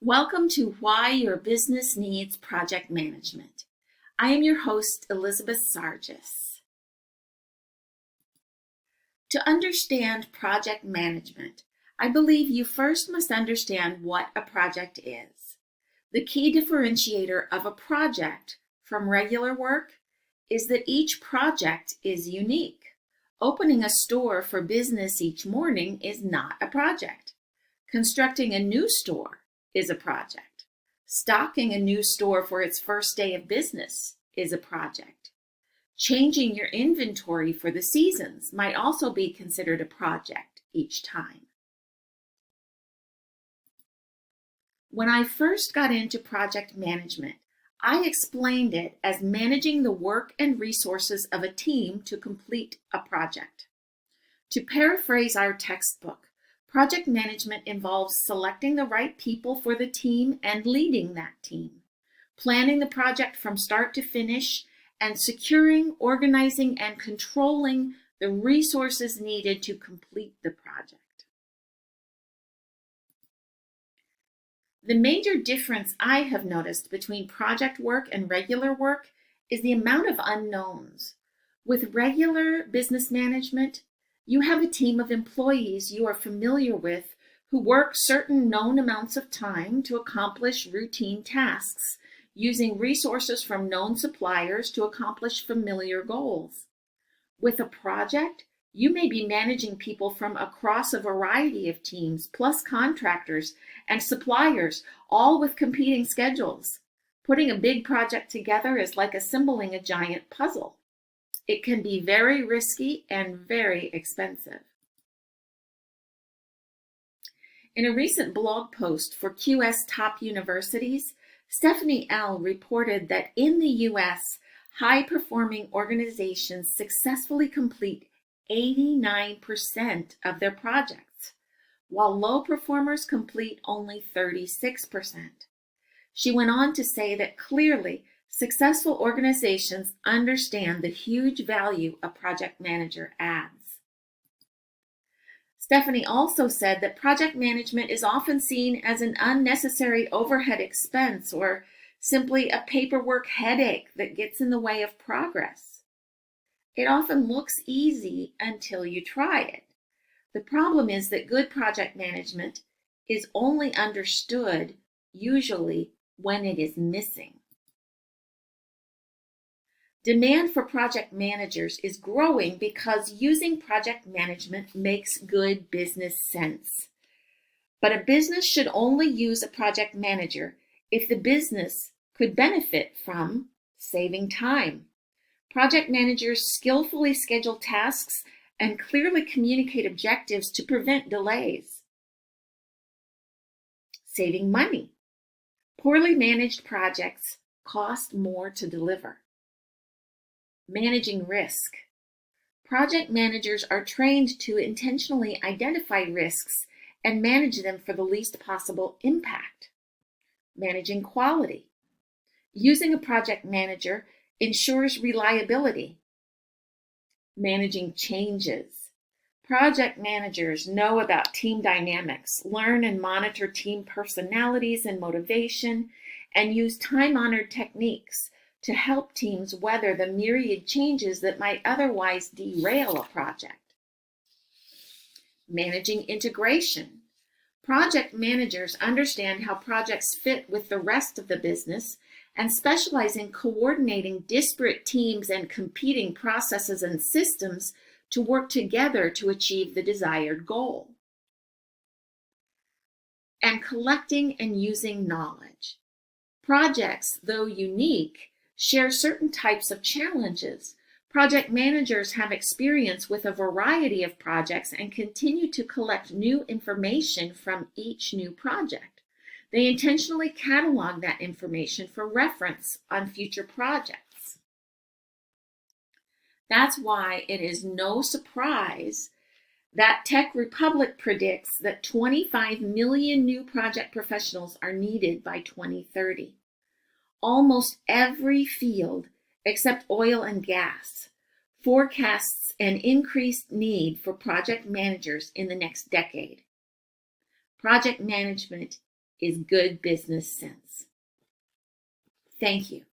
Welcome to Why Your Business Needs Project Management. I am your host, Elizabeth Sargis. To understand project management, I believe you first must understand what a project is. The key differentiator of a project from regular work is that each project is unique. Opening a store for business each morning is not a project. Constructing a new store is a project. Stocking a new store for its first day of business is a project. Changing your inventory for the seasons might also be considered a project each time. When I first got into project management, I explained it as managing the work and resources of a team to complete a project. To paraphrase our textbook, project management involves selecting the right people for the team and leading that team, planning the project from start to finish, and securing, organizing, and controlling the resources needed to complete the project. The major difference I have noticed between project work and regular work is the amount of unknowns. With regular business management, you have a team of employees you are familiar with who work certain known amounts of time to accomplish routine tasks, using resources from known suppliers to accomplish familiar goals. With a project, you may be managing people from across a variety of teams, plus contractors and suppliers, all with competing schedules. Putting a big project together is like assembling a giant puzzle. It can be very risky and very expensive. In a recent blog post for QS Top Universities, Stephanie L. reported that in the U.S., high-performing organizations successfully complete 89% of their projects, while low performers complete only 36%. She went on to say that clearly, successful organizations understand the huge value a project manager adds. Stephanie also said that project management is often seen as an unnecessary overhead expense or simply a paperwork headache that gets in the way of progress. It often looks easy until you try it. The problem is that good project management is only understood usually when it is missing. Demand for project managers is growing because using project management makes good business sense. But a business should only use a project manager if the business could benefit from saving time. Project managers skillfully schedule tasks and clearly communicate objectives to prevent delays. Saving money. Poorly managed projects cost more to deliver. Managing risk. Project managers are trained to intentionally identify risks and manage them for the least possible impact. Managing quality. Using a project manager ensures reliability. Managing changes. Project managers know about team dynamics, learn and monitor team personalities and motivation, and use time-honored techniques to help teams weather the myriad changes that might otherwise derail a project. Managing integration. Project managers understand how projects fit with the rest of the business and specialize in coordinating disparate teams and competing processes and systems to work together to achieve the desired goal. And collecting and using knowledge. Projects, though unique, share certain types of challenges. Project managers have experience with a variety of projects and continue to collect new information from each new project. They intentionally catalog that information for reference on future projects. That's why it is no surprise that Tech Republic predicts that 25 million new project professionals are needed by 2030. Almost every field, except oil and gas, forecasts an increased need for project managers in the next decade. Project management is good business sense. Thank you.